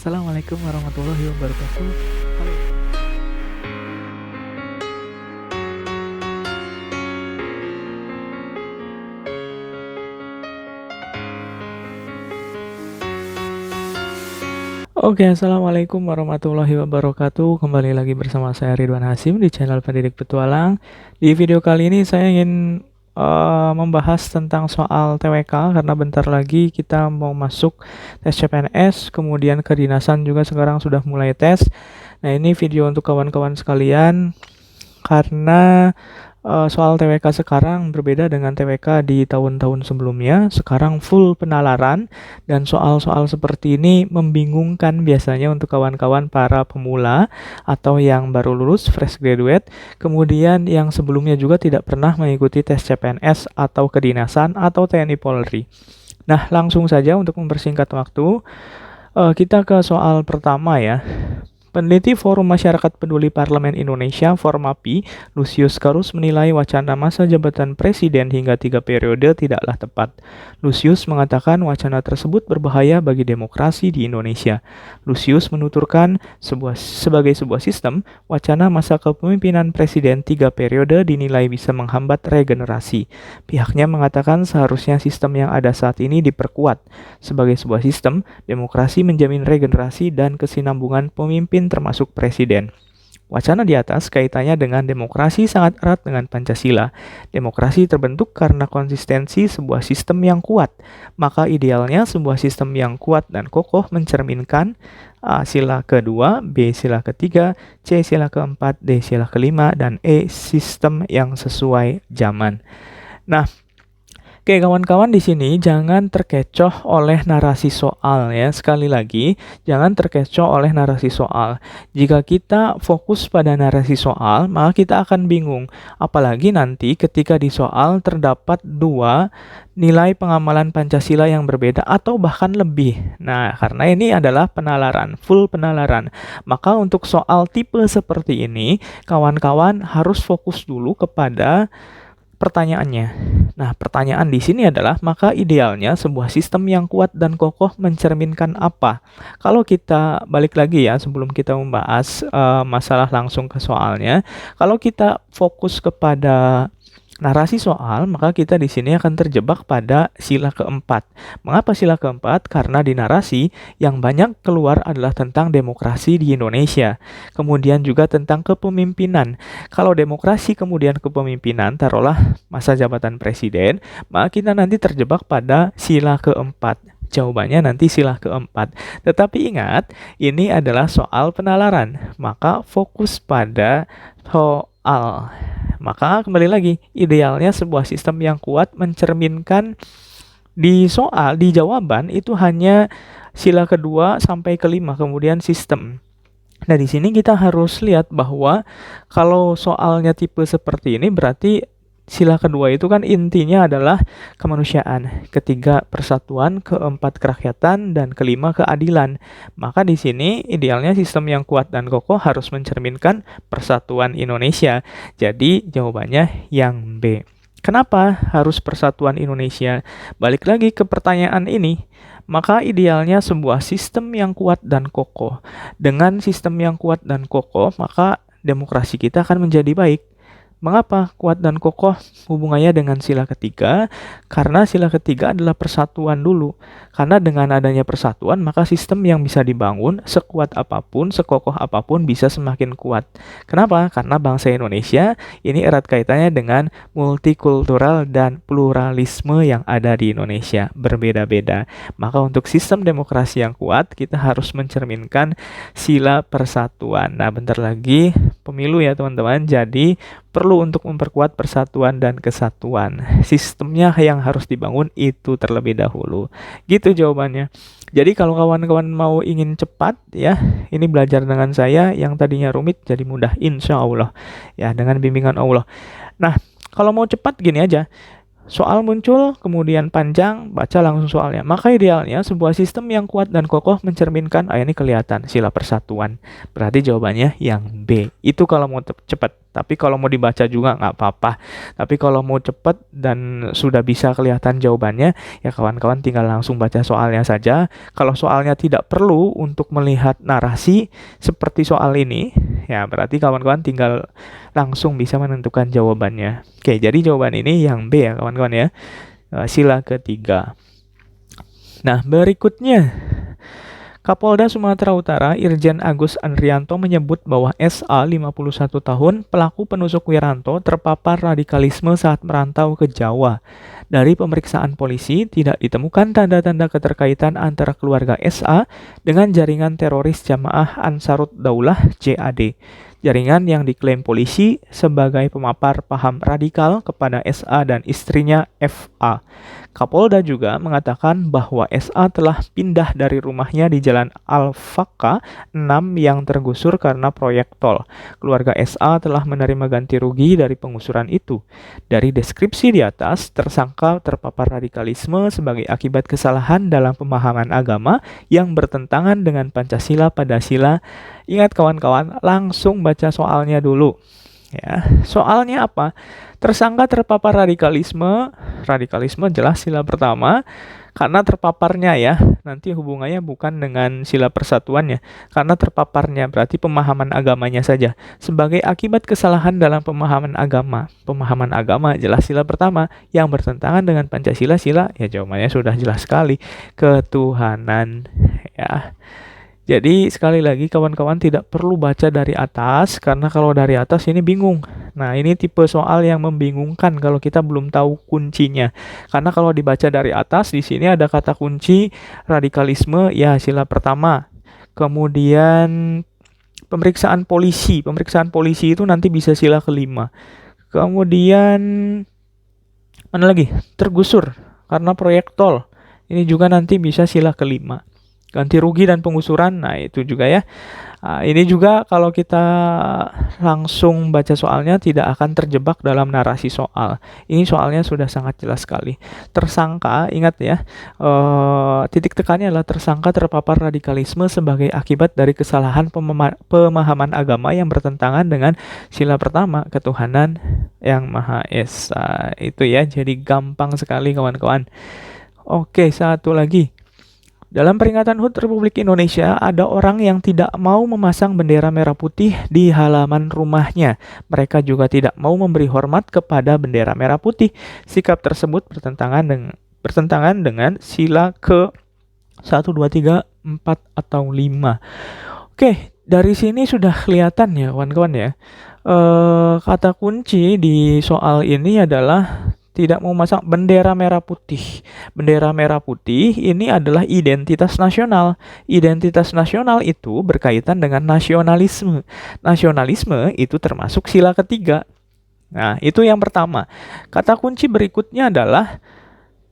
Assalamualaikum warahmatullahi wabarakatuh. Halo. Oke, assalamualaikum warahmatullahi wabarakatuh. Kembali lagi bersama saya Ridwan Hasim di channel Pendidik Petualang. Di video kali ini saya ingin membahas tentang soal TWK karena bentar lagi kita mau masuk tes CPNS, kemudian kedinasan juga sekarang sudah mulai tes. Nah, ini video untuk kawan-kawan sekalian karena soal TWK sekarang berbeda dengan TWK di tahun-tahun sebelumnya. Sekarang full penalaran dan soal-soal seperti ini membingungkan biasanya untuk kawan-kawan para pemula atau yang baru lulus fresh graduate, kemudian yang sebelumnya juga tidak pernah mengikuti tes CPNS atau kedinasan atau TNI Polri. Nah, langsung saja untuk mempersingkat waktu, kita ke soal pertama ya. Peneliti Forum Masyarakat Peduli Parlemen Indonesia (Formapi), Lusius Karus menilai wacana masa jabatan presiden hingga 3 periode tidaklah tepat. Lusius mengatakan wacana tersebut berbahaya bagi demokrasi di Indonesia. Lusius menuturkan sebagai sebuah sistem, wacana masa kepemimpinan presiden 3 periode dinilai bisa menghambat regenerasi. Pihaknya mengatakan seharusnya sistem yang ada saat ini diperkuat. Sebagai sebuah sistem, demokrasi menjamin regenerasi dan kesinambungan pemimpin termasuk presiden. Wacana di atas kaitannya dengan demokrasi sangat erat dengan Pancasila. Demokrasi terbentuk karena konsistensi sebuah sistem yang kuat. Maka idealnya sebuah sistem yang kuat dan kokoh mencerminkan A. Sila kedua, B. Sila ketiga, C. Sila keempat, D. Sila kelima, dan E. Sistem yang sesuai zaman. Nah, oke, kawan-kawan di sini jangan terkecoh oleh narasi soal ya. Sekali lagi, jangan terkecoh oleh narasi soal. Jika kita fokus pada narasi soal, maka kita akan bingung. Apalagi nanti ketika di soal terdapat dua nilai pengamalan Pancasila yang berbeda atau bahkan lebih. Nah, karena ini adalah penalaran, full penalaran. Maka untuk soal tipe seperti ini, kawan-kawan harus fokus dulu kepada pertanyaannya. Nah, pertanyaan di sini adalah, maka idealnya sebuah sistem yang kuat dan kokoh mencerminkan apa? Kalau kita balik lagi ya, sebelum kita membahas masalah langsung ke soalnya, kalau kita fokus kepada narasi soal, maka kita di sini akan terjebak pada sila keempat. Mengapa sila keempat? Karena di narasi yang banyak keluar adalah tentang demokrasi di Indonesia. Kemudian juga tentang kepemimpinan. Kalau demokrasi kemudian kepemimpinan, taruhlah masa jabatan presiden, maka kita nanti terjebak pada sila keempat. Jawabannya nanti sila keempat. Tetapi ingat, ini adalah soal penalaran. Maka fokus pada soal. Maka kembali lagi, idealnya sebuah sistem yang kuat mencerminkan di soal, di jawaban itu hanya sila kedua sampai kelima, kemudian sistem. Nah, di sini kita harus lihat bahwa kalau soalnya tipe seperti ini berarti sila kedua itu kan intinya adalah kemanusiaan, ketiga persatuan, keempat kerakyatan, dan kelima keadilan. Maka di sini idealnya sistem yang kuat dan kokoh harus mencerminkan persatuan Indonesia. Jadi jawabannya yang B. Kenapa harus persatuan Indonesia? Balik lagi ke pertanyaan ini. Maka idealnya sebuah sistem yang kuat dan kokoh. Dengan sistem yang kuat dan kokoh, maka demokrasi kita akan menjadi baik. Mengapa kuat dan kokoh hubungannya dengan sila ketiga? Karena sila ketiga adalah persatuan dulu. Karena dengan adanya persatuan, maka sistem yang bisa dibangun sekuat apapun, sekokoh apapun bisa semakin kuat. Kenapa? Karena bangsa Indonesia ini erat kaitannya dengan multikultural dan pluralisme yang ada di Indonesia. Berbeda-beda. Maka untuk sistem demokrasi yang kuat, kita harus mencerminkan sila persatuan. Nah, bentar lagi pemilu ya teman-teman. Jadi perlu untuk memperkuat persatuan dan kesatuan. Sistemnya yang harus dibangun itu terlebih dahulu. Gitu jawabannya. Jadi kalau kawan-kawan mau ingin cepat ya, ini belajar dengan saya yang tadinya rumit jadi mudah insya Allah. Ya, dengan bimbingan Allah. Nah, kalau mau cepat gini aja. Soal muncul, kemudian panjang, baca langsung soalnya. Maka idealnya sebuah sistem yang kuat dan kokoh mencerminkan, ini kelihatan sila persatuan. Berarti jawabannya yang B. Itu kalau mau cepat. Tapi kalau mau dibaca juga nggak apa-apa. Tapi kalau mau cepat dan sudah bisa kelihatan jawabannya, ya kawan-kawan tinggal langsung baca soalnya saja. Kalau soalnya tidak perlu untuk melihat narasi seperti soal ini, ya berarti kawan-kawan tinggal langsung bisa menentukan jawabannya. Oke, jadi jawaban ini yang B ya kawan-kawan ya. Sila ketiga. Nah, berikutnya Kapolda Sumatera Utara Irjen Agus Andrianto menyebut bahwa SA 51 tahun pelaku penusuk Wiranto terpapar radikalisme saat merantau ke Jawa. Dari pemeriksaan polisi tidak ditemukan tanda-tanda keterkaitan antara keluarga SA dengan jaringan teroris Jamaah Ansarut Daulah JAD. Jaringan yang diklaim polisi sebagai pemapar paham radikal kepada SA dan istrinya FA. Kapolda juga mengatakan bahwa SA telah pindah dari rumahnya di Jalan Al-Faqqa 6 yang tergusur karena proyek tol. Keluarga SA telah menerima ganti rugi dari penggusuran itu. Dari deskripsi di atas, tersangka terpapar radikalisme sebagai akibat kesalahan dalam pemahaman agama yang bertentangan dengan Pancasila pada sila. Ingat kawan-kawan, langsung baca soalnya dulu. Ya, soalnya apa? Tersangka terpapar radikalisme jelas sila pertama karena terpaparnya ya. Nanti hubungannya bukan dengan sila persatuannya. Karena terpaparnya berarti pemahaman agamanya saja. Sebagai akibat kesalahan dalam pemahaman agama. Pemahaman agama jelas sila pertama yang bertentangan dengan Pancasila sila ya jawabannya sudah jelas sekali, ketuhanan ya. Jadi sekali lagi kawan-kawan tidak perlu baca dari atas karena kalau dari atas ini bingung. Nah, ini tipe soal yang membingungkan kalau kita belum tahu kuncinya. Karena kalau dibaca dari atas di sini ada kata kunci radikalisme ya sila pertama. Kemudian pemeriksaan polisi. Pemeriksaan polisi itu nanti bisa sila kelima. Kemudian mana lagi? Tergusur karena proyek tol. Ini juga nanti bisa sila kelima. Ganti rugi dan penggusuran, nah itu juga ya. Ini juga kalau kita langsung baca soalnya tidak akan terjebak dalam narasi soal. Ini soalnya sudah sangat jelas sekali. Tersangka, ingat ya, titik tekannya adalah tersangka terpapar radikalisme sebagai akibat dari kesalahan pemahaman agama yang bertentangan dengan sila pertama, ketuhanan yang Maha Esa. Itu ya, jadi gampang sekali kawan-kawan. Oke, satu lagi. Dalam peringatan HUT Republik Indonesia, ada orang yang tidak mau memasang bendera merah putih di halaman rumahnya. Mereka juga tidak mau memberi hormat kepada bendera merah putih. Sikap tersebut bertentangan dengan sila ke 1, 2, 3, 4, atau 5. Oke, dari sini sudah kelihatan ya kawan-kawan ya. Kata kunci di soal ini adalah tidak mau masang bendera merah putih. Bendera merah putih ini adalah identitas nasional. Identitas nasional itu berkaitan dengan nasionalisme. Nasionalisme itu termasuk sila ketiga. Nah, itu yang pertama. Kata kunci berikutnya adalah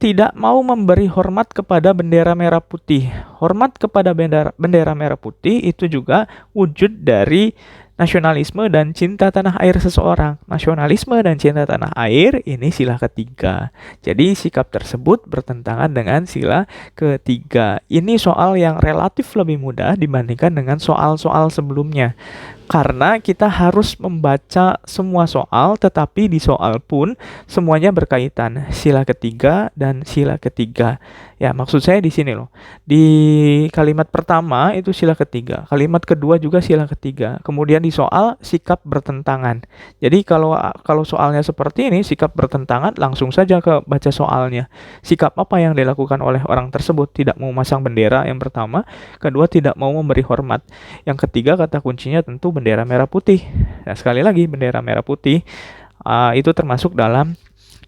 tidak mau memberi hormat kepada bendera merah putih. Hormat kepada bendera merah putih itu juga wujud dari nasionalisme dan cinta tanah air seseorang. Nasionalisme dan cinta tanah air ini sila ketiga. Jadi sikap tersebut bertentangan dengan sila ketiga. Ini soal yang relatif lebih mudah dibandingkan dengan soal-soal sebelumnya. Karena kita harus membaca semua soal, tetapi di soal pun semuanya berkaitan sila ketiga dan sila ketiga. Ya, maksud saya di sini loh. Di kalimat pertama itu sila ketiga, kalimat kedua juga sila ketiga. Kemudian di soal sikap bertentangan. Jadi kalau soalnya seperti ini, sikap bertentangan, langsung saja ke baca soalnya. Sikap apa yang dilakukan oleh orang tersebut? Tidak mau masang bendera yang pertama, kedua tidak mau memberi hormat. Yang ketiga kata kuncinya tentu bendera merah putih. Nah, sekali lagi bendera merah putih itu termasuk dalam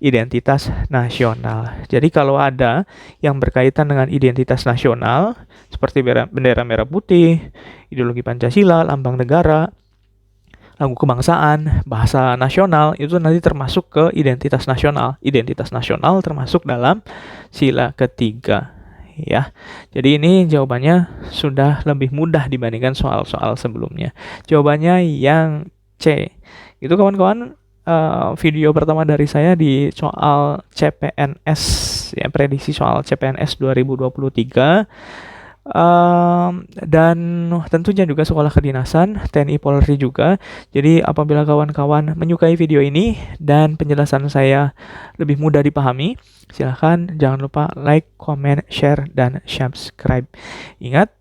identitas nasional. Jadi kalau ada yang berkaitan dengan identitas nasional seperti bendera merah putih, ideologi Pancasila, lambang negara, lagu kebangsaan, bahasa nasional, itu nanti termasuk ke identitas nasional. Identitas nasional termasuk dalam sila ketiga. Ya, jadi ini jawabannya sudah lebih mudah dibandingkan soal-soal sebelumnya. Jawabannya yang C. Itu kawan-kawan, video pertama dari saya di soal CPNS, ya, prediksi soal CPNS 2023. Dan tentunya juga sekolah kedinasan, TNI Polri juga. Jadi apabila kawan-kawan menyukai video ini dan penjelasan saya lebih mudah dipahami, silahkan jangan lupa like, comment, share, dan subscribe. Ingat,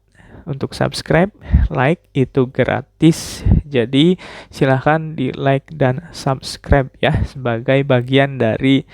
untuk subscribe, like itu gratis. Jadi silahkan di like dan subscribe ya, sebagai bagian dari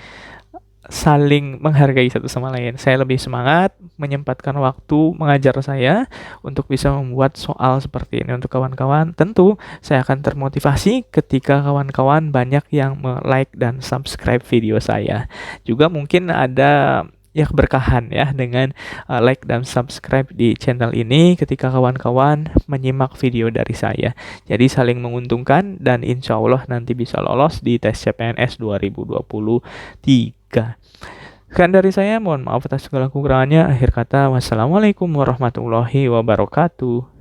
saling menghargai satu sama lain. Saya lebih semangat menyempatkan waktu mengajar saya untuk bisa membuat soal seperti ini untuk kawan-kawan. Tentu saya akan termotivasi ketika kawan-kawan banyak yang like dan subscribe video saya. Juga mungkin ada ya keberkahan ya dengan like dan subscribe di channel ini ketika kawan-kawan menyimak video dari saya. Jadi saling menguntungkan dan insya Allah nanti bisa lolos di tes CPNS 2023. Sekian dari saya, mohon maaf atas segala kekurangannya. Akhir kata, wassalamualaikum warahmatullahi wabarakatuh.